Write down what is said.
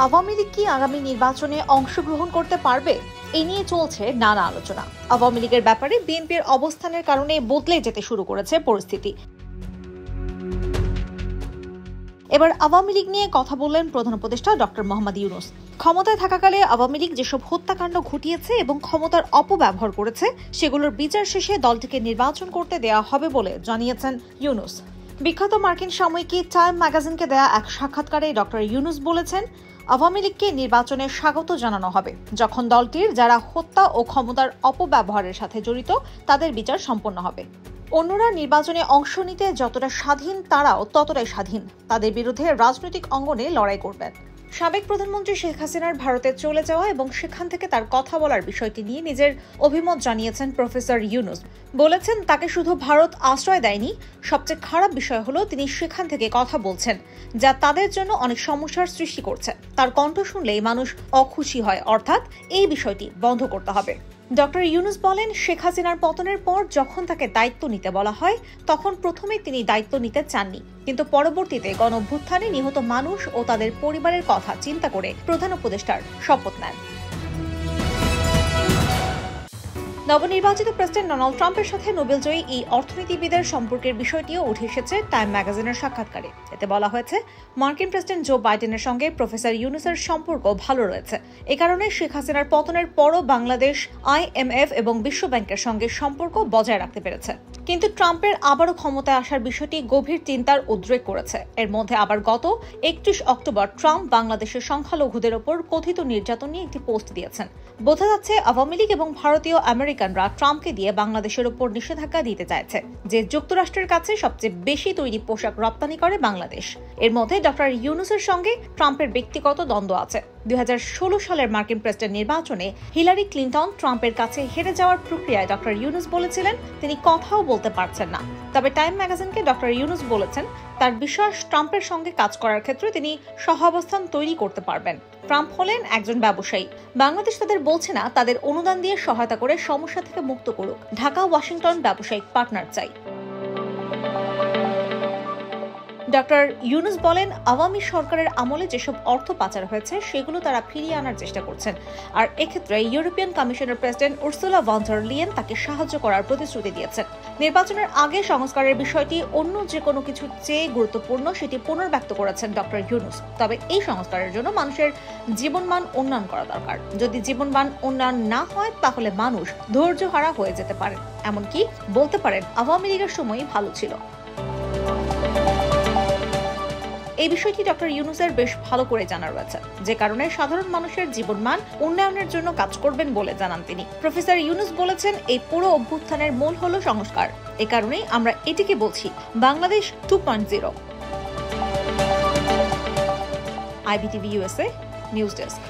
আওয়ামী লীগ কি আগামী নির্বাচনে অংশগ্রহণ করতে পারবে? এ নিয়ে চলছে নানা আলোচনা। আওয়ামী লীগের ব্যাপারে বিএনপির অবস্থানের কারণে বদলে যেতে শুরু করেছে পরিস্থিতি। এবার আওয়ামী লীগ নিয়ে কথা বললেন প্রধান উপদেষ্টা ডক্টর মোহাম্মদ ইউনূস। ক্ষমতায় থাকাকালে আওয়ামী লীগ যেসব হত্যাকাণ্ড ঘটিয়েছে এবং ক্ষমতার অপব্যবহার করেছে সেগুলোর বিচার শেষে দলটিকে নির্বাচন করতে দেওয়া হবে বলে জানিয়েছেন ইউনূস। বিখ্যাত মার্কিন সাময়িকী টাইম ম্যাগাজিনকে দেয়া এক সাক্ষাৎকারে ডক্টর ইউনূস বলেছেন, আওয়ামী লীগকে নির্বাচনে স্বাগত জানানো হবে যখন দলটির যারা হত্যা ও ক্ষমতার অপব্যবহারের সাথে জড়িত তাদের বিচার সম্পন্ন হবে। অন্যরা নির্বাচনে অংশ নিতে যতটা স্বাধীন তারাও ততটাই স্বাধীন, তাদের বিরুদ্ধে রাজনৈতিক অঙ্গনে লড়াই করবেন। সাবেক প্রধানমন্ত্রী শেখ হাসিনার ভারতে চলে যাওয়া এবং সেখান থেকে তার কথা বলার বিষয়টি নিয়ে নিজের অভিমত জানিয়েছেন প্রফেসর ইউনূস। বলেছেন, তাকে শুধু ভারত আশ্রয় দেয়নি, সবচেয়ে খারাপ বিষয় হলো তিনি সেখান থেকে কথা বলছেন, যা তাদের জন্য অনেক সমস্যার সৃষ্টি করছে। তার কণ্ঠ শুনলেই মানুষ অখুশি হয়, অর্থাৎ এই বিষয়টি বন্ধ করতে হবে। ডক্টর ইউনূস বলেন, শেখ হাসিনার পতনের পর যখন তাকে দায়িত্ব নিতে বলা হয় তখন প্রথমে তিনি দায়িত্ব নিতে চাননি, কিন্তু পরবর্তীতে গণঅভ্যুত্থানে নিহত মানুষ ও তাদের পরিবারের কথা চিন্তা করে প্রধান উপদেষ্টার শপথ নেন। নবনির্বাচিত প্রেসিডেন্ট ডোনাল্ড ট্রাম্পের সাথে নোবেলজয়ী এই অর্থনীতিবিদের সম্পর্কের বিষয়টিও উঠে এসেছে টাইম ম্যাগাজিনের সাক্ষাৎকারে। এতে বলা হয়েছে, মার্কিন প্রেসিডেন্ট জো বাইডেনের সঙ্গে প্রফেসর ইউনূসের সম্পর্ক ভালো রয়েছে। এ কারণে শেখ হাসিনার পতনের পরও বাংলাদেশ IMF এবং বিশ্ব ব্যাংকের সঙ্গে সম্পর্ক বজায় রাখতে পেরেছে। কিন্তু ট্রাম্পের আবারও ক্ষমতায় আসার বিষয়টি গভীর চিন্তার উদ্রেক করেছে। এর মধ্যে আবার গত 31 অক্টোবর ট্রাম্প বাংলাদেশের সংখ্যালঘুদের ওপর কথিত নির্যাতন নিয়ে একটি পোস্ট দিয়েছেন। বোঝা যাচ্ছে আওয়ামী লীগ এবং ভারতীয় আমেরিকানরা ট্রাম্পকে দিয়ে বাংলাদেশের ওপর নিষেধাজ্ঞা দিতে চাইছে, যে যুক্তরাষ্ট্রের কাছে সবচেয়ে বেশি তৈরি পোশাক রপ্তানি করে বাংলাদেশ। এর মধ্যে ডক্টর ইউনূসের সঙ্গে ট্রাম্পের ব্যক্তিগত দ্বন্দ্ব আছে। 2016 সালের মার্কিন প্রেসিডেন্ট নির্বাচনে হিলারি ক্লিন্টন ট্রাম্পের কাছে হেরে যাওয়ার প্রক্রিয়ায় ডক্টর ইউনূস বলেছিলেন তিনি কথাও বলতে পারছেন না। তবে টাইম ম্যাগাজিনকে ডক্টর ইউনূস বলেছেন, তার বিশ্বাস ট্রাম্পের সঙ্গে কাজ করার ক্ষেত্রে তিনি সহাবস্থান তৈরি করতে পারবেন। ট্রাম্প হলেন একজন ব্যবসায়ী। বাংলাদেশ তাদের বলছে না তাদের অনুদান দিয়ে সহায়তা করে সমস্যা থেকে মুক্ত করুক। ঢাকা ওয়াশিংটন ব্যবসায়িক পার্টনার চাই। ডক্টর ইউনূস বলেন, আওয়ামী সরকারের আমলে যেসব অর্থ পাচার হয়েছে সেগুলো তারা ফিরিয়ে আনার চেষ্টা করছেন, আর এক্ষেত্রে ইউরোপিয়ান কমিশনের president Ursula von der Leyen তাকে সাহায্য করার প্রতিশ্রুতি দিয়েছেন। নির্বাচনের আগে সংস্কারের বিষয়টি অন্য যে কোনো কিছুর চেয়ে গুরুত্বপূর্ণ, সেটি পুনর্ব্যক্ত করেছেন ডক্টর ইউনূস। তবে এই সংস্কারের জন্য মানুষের জীবনমান উন্নয়ন করা দরকার। যদি জীবনমান উন্নয়ন না হয় তাহলে মানুষ ধৈর্যহারা হয়ে যেতে পারেন, এমনকি বলতে পারেন আওয়ামী লীগের সময়ই ভালো ছিল। এই বিষয়টি ডক্টর ইউনূসের বেশ ভালো করে জানা রয়েছে, যে কারণে সাধারণ মানুষের জীবনমান উন্নয়নের জন্য কাজ করবেন বলে জানান তিনি। প্রফেসর ইউনূস বলেছেন, এই পুরো অভ্যুত্থানের মূল হলো সংস্কার। এ কারণেই আমরা এটিকে বলছি Bangladesh 2.0। IBTV USA news desk.